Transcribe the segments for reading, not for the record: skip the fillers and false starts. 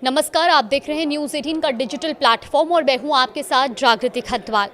नमस्कार, आप देख रहे हैं न्यूज़ 18 का डिजिटल प्लेटफॉर्म और मैं हूं आपके साथ जागृति खतवाल।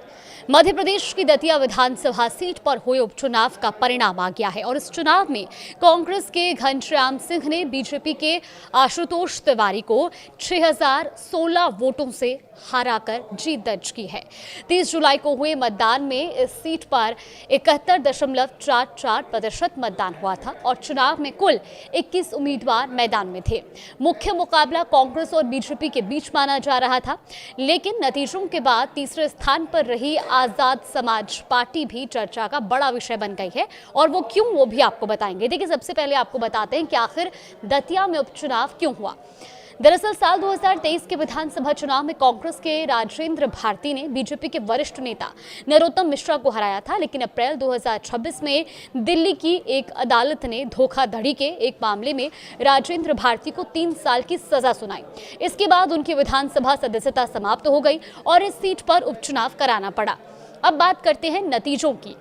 मध्य प्रदेश की दतिया विधानसभा सीट पर हुए उपचुनाव का परिणाम आ गया है और इस चुनाव में कांग्रेस के घनश्याम सिंह ने बीजेपी के आशुतोष तिवारी को 6016 वोटों से हराकर जीत दर्ज की है। 30 जुलाई को हुए मतदान में इस सीट पर 71.44% मतदान हुआ था और चुनाव में कुल 21 उम्मीदवार मैदान में थे। मुख्य मुकाबला कांग्रेस और बीजेपी के बीच माना जा रहा था, लेकिन नतीजों के बाद तीसरे स्थान पर रही आजाद समाज पार्टी भी चर्चा का बड़ा विषय बन गई है और वो क्यों, वो भी आपको बताएंगे। देखिए, सबसे पहले आपको बताते हैं कि आखिर दतिया में उपचुनाव क्यों हुआ। दरअसल साल 2023 के विधानसभा चुनाव में कांग्रेस के राजेंद्र भारती ने बीजेपी के वरिष्ठ नेता नरोत्तम मिश्रा को हराया था, लेकिन अप्रैल 2026 में दिल्ली की एक अदालत ने धोखाधड़ी के एक मामले में राजेंद्र भारती को 3 साल की सजा सुनाई। इसके बाद उनकी विधानसभा सदस्यता समाप्त हो गई और इस सीट पर उपचुनाव कराना पड़ा। अब बात करते हैं नतीजों की।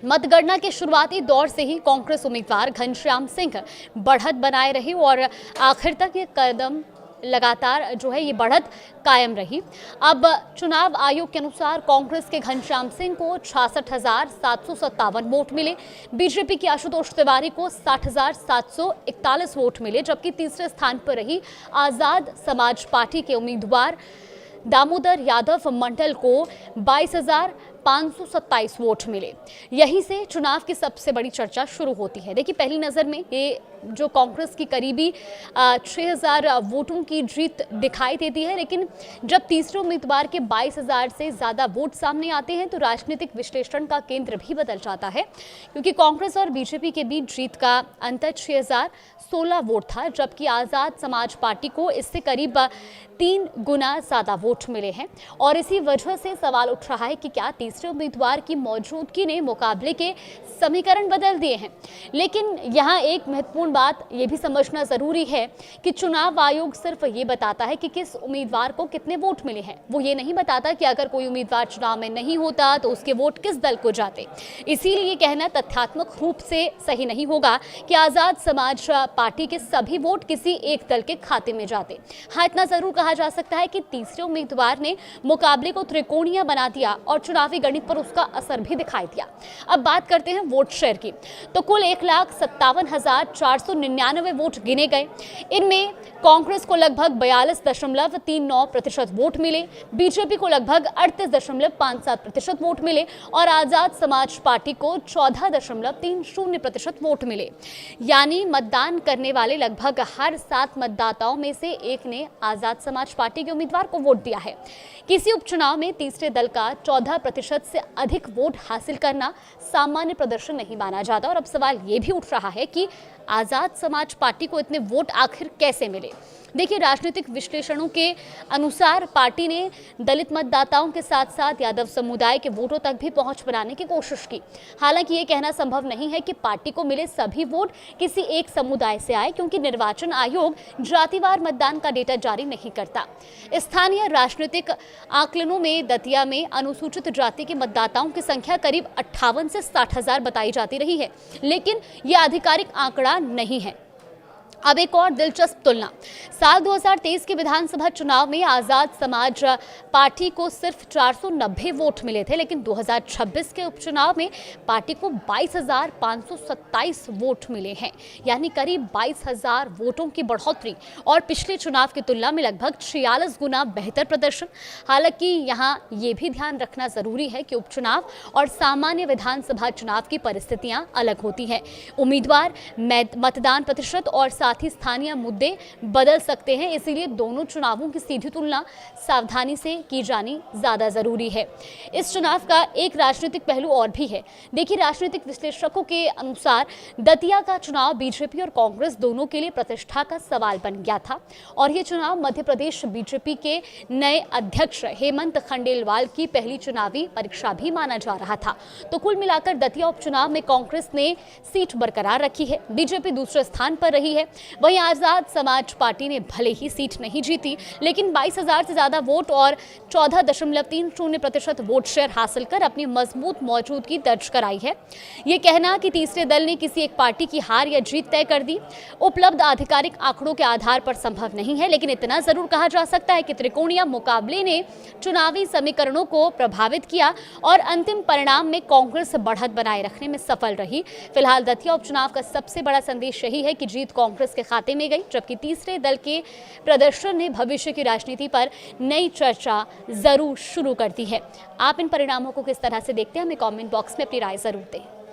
मतगणना के शुरुआती दौर से ही कांग्रेस उम्मीदवार घनश्याम सिंह बढ़त बनाए रहे और आखिर तक ये कदम लगातार ये बढ़त कायम रही। अब चुनाव आयोग के अनुसार कांग्रेस के घनश्याम सिंह को 66,757 वोट मिले, बीजेपी के आशुतोष तिवारी को 60,741 वोट मिले, जबकि तीसरे स्थान पर रही आजाद समाज पार्टी के उम्मीदवार दामोदर यादव मंडल को 22,527 वोट मिले। यहीं से चुनाव की सबसे बड़ी चर्चा शुरू होती है। देखिए, पहली नज़र में ये जो कांग्रेस की करीबी 6000 वोटों की जीत दिखाई देती है, लेकिन जब तीसरे उम्मीदवार के 22,000 से ज़्यादा वोट सामने आते हैं तो राजनीतिक विश्लेषण का केंद्र भी बदल जाता है, क्योंकि कांग्रेस और बीजेपी के बीच जीत का अंतर 6016 वोट था, जबकि आज़ाद समाज पार्टी को इससे करीब 3 गुना ज़्यादा वोट मिले हैं। और इसी वजह से सवाल उठ रहा है कि क्या तीसरे उम्मीदवार की मौजूदगी ने मुकाबले के समीकरण बदल दिए हैं। लेकिन यहाँ एक महत्वपूर्ण बात ये भी समझना ज़रूरी है कि चुनाव आयोग सिर्फ ये बताता है कि किस उम्मीदवार को कितने वोट मिले हैं, वो ये नहीं बताता कि अगर कोई उम्मीदवार चुनाव में नहीं होता तो उसके वोट किस दल को जाते। इसीलिए कहना तथ्यात्मक रूप से सही नहीं होगा कि आज़ाद समाज पार्टी के सभी वोट किसी एक दल के खाते में जाते। हाँ, इतना ज़रूर कहा जा सकता है कि तीसरे उम्मीदवार ने मुकाबले को त्रिकोणीय बना दिया और चुनावी गणित पर उसका असर भी दिखाई दिया। अब बात करते हैं वोट शेयर की, तो कुल 1,57,499 वोट गिने गए। इनमें कांग्रेस को लगभग 42.39% वोट मिले, बीजेपी को लगभग 38.57% वोट मिले और आजाद समाज पार्टी को 14.30% वोट मिले। यानी मतदान करने वाले लगभग हर 7 मतदाताओं में से एक ने आजाद समाज पार्टी के उम्मीदवार को वोट दिया है। किसी उपचुनाव में तीसरे दल का 14% से अधिक वोट हासिल करना सामान्य प्रदर्शन नहीं माना जाता और अब सवाल ये भी उठ रहा है कि आज़ाद समाज पार्टी को इतने वोट आखिर कैसे मिले। देखिए, राजनीतिक विश्लेषणों के अनुसार पार्टी ने दलित मतदाताओं के साथ साथ यादव समुदाय के वोटों तक भी पहुंच बनाने की कोशिश की। हालांकि ये कहना संभव नहीं है कि पार्टी को मिले सभी वोट किसी एक समुदाय से आए, क्योंकि निर्वाचन आयोग जातिवार मतदान का डेटा जारी नहीं करता। स्थानीय राजनीतिक आकलनों में दतिया में अनुसूचित जाति के मतदाताओं की संख्या करीब 58 से 60,000 बताई जाती रही है, लेकिन यह आधिकारिक आंकड़ा नहीं है। अब एक और दिलचस्प तुलना, साल 2023 के विधानसभा चुनाव में आज़ाद समाज पार्टी को सिर्फ 490 वोट मिले थे, लेकिन 2026 के उपचुनाव में पार्टी को 22,527 वोट मिले हैं, यानी करीब 22,000 वोटों की बढ़ोतरी और पिछले चुनाव की तुलना में लगभग 46 गुना बेहतर प्रदर्शन। हालांकि यहाँ ये भी ध्यान रखना जरूरी है कि उपचुनाव और सामान्य विधानसभा चुनाव की परिस्थितियां अलग होती हैं। उम्मीदवार, मतदान प्रतिशत और साथ ही स्थानीय मुद्दे बदल सकते हैं, इसीलिए दोनों चुनावों की सीधी तुलना सावधानी से की जानी ज्यादा जरूरी है। इस चुनाव का एक राजनीतिक पहलू और भी है। देखिए, राजनीतिक विश्लेषकों के अनुसार दतिया का चुनाव बीजेपी और कांग्रेस दोनों के लिए प्रतिष्ठा का सवाल बन गया था और ये चुनाव मध्य प्रदेश बीजेपी के नए अध्यक्ष हेमंत खंडेलवाल की पहली चुनावी परीक्षा भी माना जा रहा था। तो कुल मिलाकर दतिया उपचुनाव में कांग्रेस ने सीट बरकरार रखी है, बीजेपी दूसरे स्थान पर रही है। वहीं आजाद समाज पार्टी ने भले ही सीट नहीं जीती, लेकिन 22,000 से ज्यादा वोट और 14.30% वोट शेयर हासिल कर अपनी मजबूत मौजूदगी दर्ज कराई है। ये कहना कि तीसरे दल ने किसी एक पार्टी की हार या जीत तय कर दी उपलब्ध आधिकारिक आंकड़ों के आधार पर संभव नहीं है, लेकिन इतना जरूर कहा जा सकता है कि त्रिकोणीय मुकाबले ने चुनावी समीकरणों को प्रभावित किया और अंतिम परिणाम में कांग्रेस बढ़त बनाए रखने में सफल रही। फिलहाल दतिया उपचुनाव का सबसे बड़ा संदेश यही है कि जीत कांग्रेस के खाते में गई, जबकि तीसरे दल के प्रदर्शन ने भविष्य की राजनीति पर नई चर्चा जरूर शुरू कर दी है। आप इन परिणामों को किस तरह से देखते हैं, हमें कमेंट बॉक्स में अपनी राय जरूर दें।